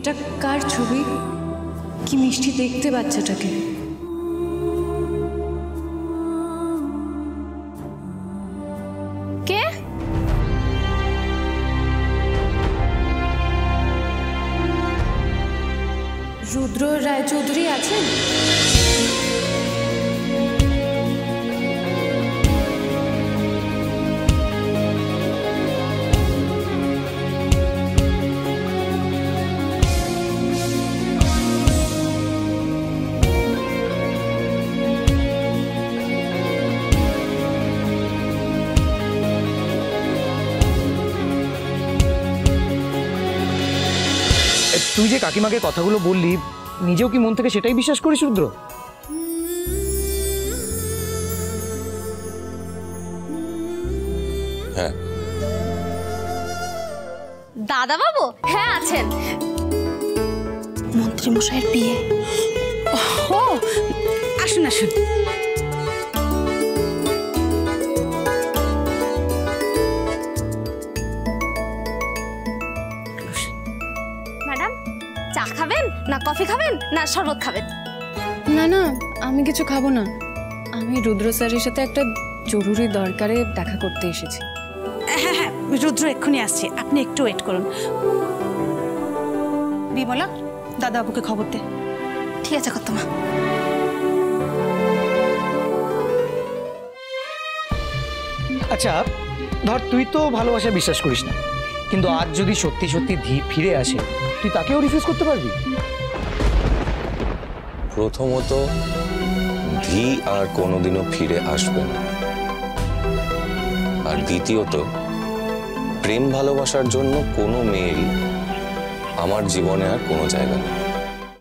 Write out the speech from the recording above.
এটা কার ছবি? কি মিষ্টি দেখতে বাচ্চাটাকে। কে? রুদ্র রায়চৌধুরী আছেন? তুই যে কাকিমাকে কথাগুলো বললি, নিজেও কি মন থেকে সেটাই বিশ্বাস করিস রুদ্র? হ্যাঁ। দাদা বাবু? হ্যাঁ আছেন। মন্ত্রী মশাইয়ের বিয়ে। ও আসুন আসুন। ম্যাডাম, চা খাবেন না কফি খাবেন না শরবত খাবেন? না না, আমি কিছু খাবো না। আমি রুদ্র স্যারের সাথে একটা জরুরি দরকারে দেখা করতে এসেছি। হ্যাঁ হ্যাঁ, রুদ্র এক্ষুনি আসছে, আপনি একটু ওয়েট করুন। বিমলা, দাদাবাবুকে খবর দে। ঠিক আছে কর্তমা। আচ্ছা ধর, তুই তো ভালোবাসা বিশ্বাস করিস না, কিন্তু আজ যদি সত্যি সত্যি ধী ফিরে আসে, তুই তাকেও রিফিউজ করতে পারবি? প্রথমত, ধী আর কোনোদিনও ফিরে আসবে না, আর দ্বিতীয়ত, প্রেম ভালোবাসার জন্য কোনো মেয়েরই আমার জীবনে আর কোনো জায়গা নেই।